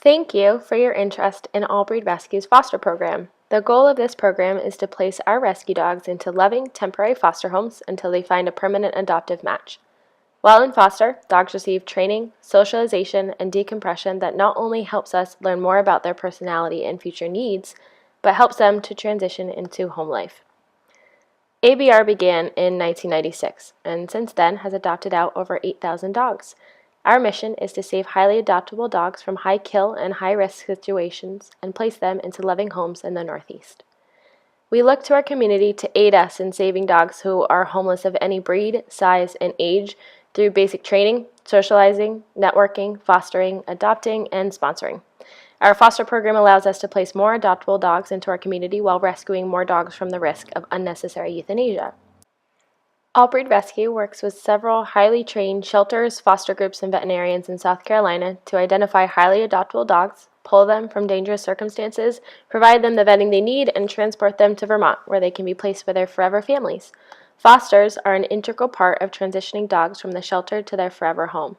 Thank you for your interest in All Breed Rescue's foster program. The goal of this program is to place our rescue dogs into loving temporary foster homes until they find a permanent adoptive match. While in foster, dogs receive training, socialization, and decompression that not only helps us learn more about their personality and future needs, but helps them to transition into home life. ABR began in 1996 and since then has adopted out over 8,000 dogs. Our mission is to save highly adoptable dogs from high kill and high risk situations and place them into loving homes in the Northeast. We look to our community to aid us in saving dogs who are homeless of any breed, size, and age through basic training, socializing, networking, fostering, adopting, and sponsoring. Our foster program allows us to place more adoptable dogs into our community while rescuing more dogs from the risk of unnecessary euthanasia. All Breed Rescue works with several highly trained shelters, foster groups, and veterinarians in South Carolina to identify highly adoptable dogs, pull them from dangerous circumstances, provide them the vetting they need, and transport them to Vermont, where they can be placed with their forever families. Fosters are an integral part of transitioning dogs from the shelter to their forever home.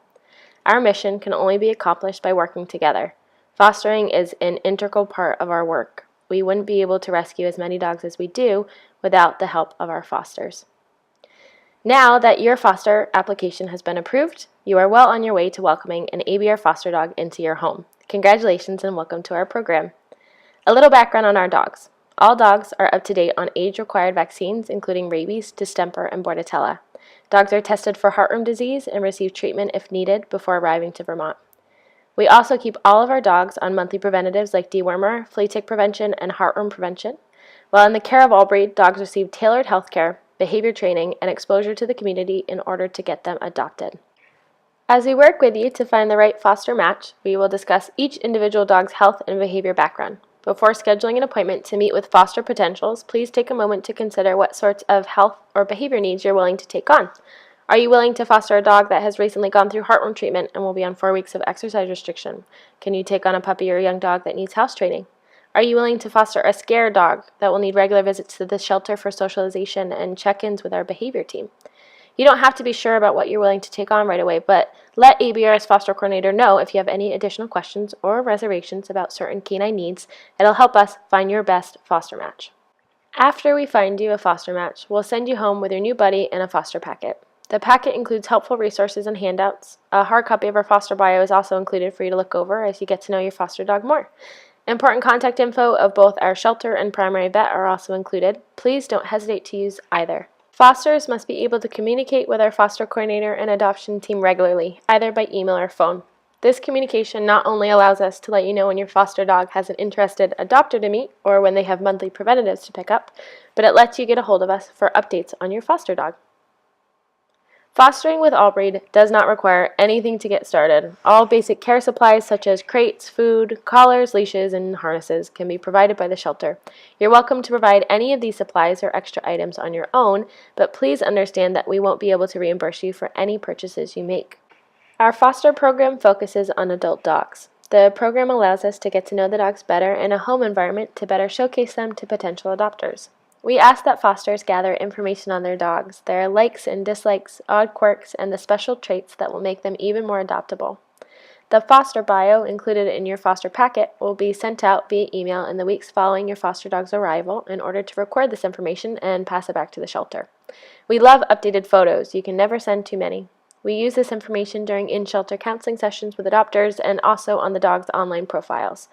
Our mission can only be accomplished by working together. Fostering is an integral part of our work. We wouldn't be able to rescue as many dogs as we do without the help of our fosters. Now that your foster application has been approved, you are well on your way to welcoming an ABR foster dog into your home. Congratulations and welcome to our program. A little background on our dogs. All dogs are up to date on age-required vaccines, including rabies, distemper, and bordetella. Dogs are tested for heartworm disease and receive treatment if needed before arriving to Vermont. We also keep all of our dogs on monthly preventatives like dewormer, flea tick prevention, and heartworm prevention. While in the care of All Breed, dogs receive tailored health care, behavior training, and exposure to the community in order to get them adopted. As we work with you to find the right foster match, we will discuss each individual dog's health and behavior background. Before scheduling an appointment to meet with foster potentials, please take a moment to consider what sorts of health or behavior needs you're willing to take on. Are you willing to foster a dog that has recently gone through heartworm treatment and will be on 4 weeks of exercise restriction? Can you take on a puppy or a young dog that needs house training? Are you willing to foster a scared dog that will need regular visits to the shelter for socialization and check-ins with our behavior team? You don't have to be sure about what you're willing to take on right away, but let ABR's foster coordinator know if you have any additional questions or reservations about certain canine needs. It'll help us find your best foster match. After we find you a foster match, we'll send you home with your new buddy and a foster packet. The packet includes helpful resources and handouts. A hard copy of our foster bio is also included for you to look over as you get to know your foster dog more. Important contact info of both our shelter and primary vet are also included. Please don't hesitate to use either. Fosters must be able to communicate with our foster coordinator and adoption team regularly, either by email or phone. This communication not only allows us to let you know when your foster dog has an interested adopter to meet or when they have monthly preventatives to pick up, but it lets you get a hold of us for updates on your foster dog. Fostering with All Breed does not require anything to get started. All basic care supplies such as crates, food, collars, leashes, and harnesses can be provided by the shelter. You're welcome to provide any of these supplies or extra items on your own, but please understand that we won't be able to reimburse you for any purchases you make. Our foster program focuses on adult dogs. The program allows us to get to know the dogs better in a home environment to better showcase them to potential adopters. We ask that fosters gather information on their dogs, their likes and dislikes, odd quirks, and the special traits that will make them even more adoptable. The foster bio included in your foster packet will be sent out via email in the weeks following your foster dog's arrival in order to record this information and pass it back to the shelter. We love updated photos. You can never send too many. We use this information during in-shelter counseling sessions with adopters and also on the dog's online profiles.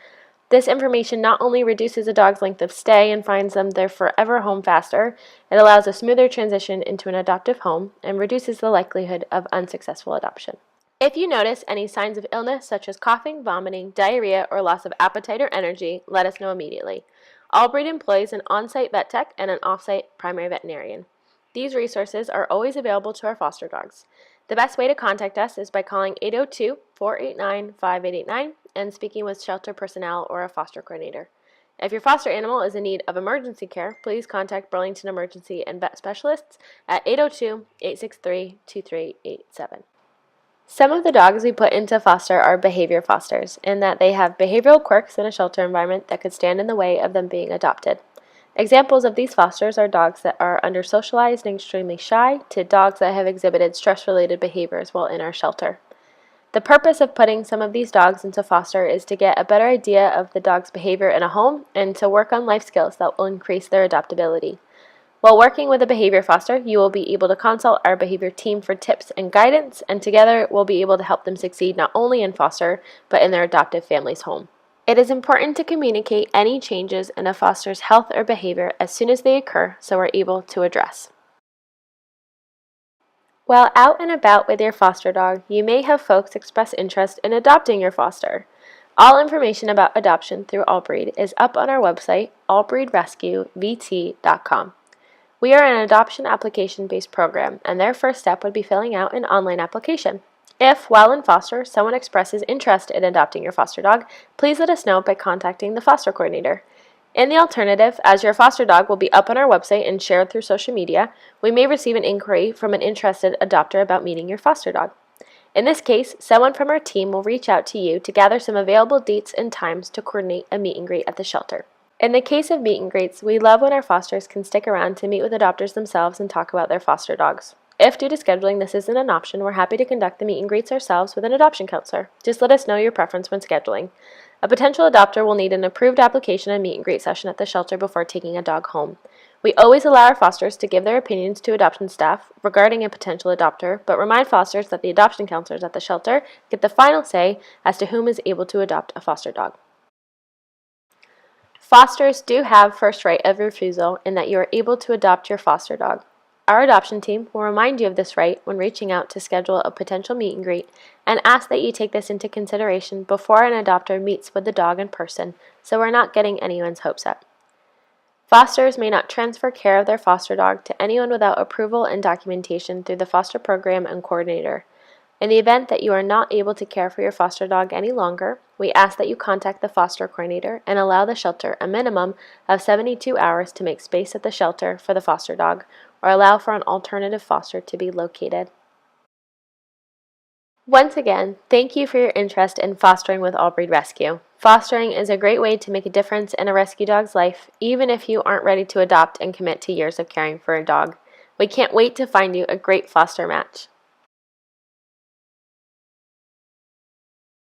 This information not only reduces a dog's length of stay and finds them their forever home faster, it allows a smoother transition into an adoptive home and reduces the likelihood of unsuccessful adoption. If you notice any signs of illness such as coughing, vomiting, diarrhea, or loss of appetite or energy, let us know immediately. All Breed employs an on-site vet tech and an off-site primary veterinarian. These resources are always available to our foster dogs. The best way to contact us is by calling 802-489-5889 and speaking with shelter personnel or a foster coordinator. If your foster animal is in need of emergency care, please contact Burlington Emergency and Vet Specialists at 802-863-2387. Some of the dogs we put into foster are behavior fosters, in that they have behavioral quirks in a shelter environment that could stand in the way of them being adopted. Examples of these fosters are dogs that are under-socialized and extremely shy to dogs that have exhibited stress-related behaviors while in our shelter. The purpose of putting some of these dogs into foster is to get a better idea of the dog's behavior in a home and to work on life skills that will increase their adaptability. While working with a behavior foster, you will be able to consult our behavior team for tips and guidance, and together we'll be able to help them succeed not only in foster, but in their adoptive family's home. It is important to communicate any changes in a foster's health or behavior as soon as they occur so we're able to address. While out and about with your foster dog, you may have folks express interest in adopting your foster. All information about adoption through Allbreed is up on our website, allbreedrescuevt.com. We are an adoption application-based program, and their first step would be filling out an online application. If, while in foster, someone expresses interest in adopting your foster dog, please let us know by contacting the foster coordinator. In the alternative, as your foster dog will be up on our website and shared through social media, we may receive an inquiry from an interested adopter about meeting your foster dog. In this case, someone from our team will reach out to you to gather some available dates and times to coordinate a meet and greet at the shelter. In the case of meet and greets, we love when our fosters can stick around to meet with adopters themselves and talk about their foster dogs. If due to scheduling this isn't an option, we're happy to conduct the meet and greets ourselves with an adoption counselor. Just let us know your preference when scheduling. A potential adopter will need an approved application and meet and greet session at the shelter before taking a dog home. We always allow our fosters to give their opinions to adoption staff regarding a potential adopter, but remind fosters that the adoption counselors at the shelter get the final say as to whom is able to adopt a foster dog. Fosters do have first right of refusal in that you are able to adopt your foster dog. Our adoption team will remind you of this right when reaching out to schedule a potential meet and greet and ask that you take this into consideration before an adopter meets with the dog in person so we're not getting anyone's hopes up. Fosters may not transfer care of their foster dog to anyone without approval and documentation through the foster program and coordinator. In the event that you are not able to care for your foster dog any longer, we ask that you contact the foster coordinator and allow the shelter a minimum of 72 hours to make space at the shelter for the foster dog or allow for an alternative foster to be located. Once again, thank you for your interest in fostering with Allbreed Rescue. Fostering is a great way to make a difference in a rescue dog's life, even if you aren't ready to adopt and commit to years of caring for a dog. We can't wait to find you a great foster match.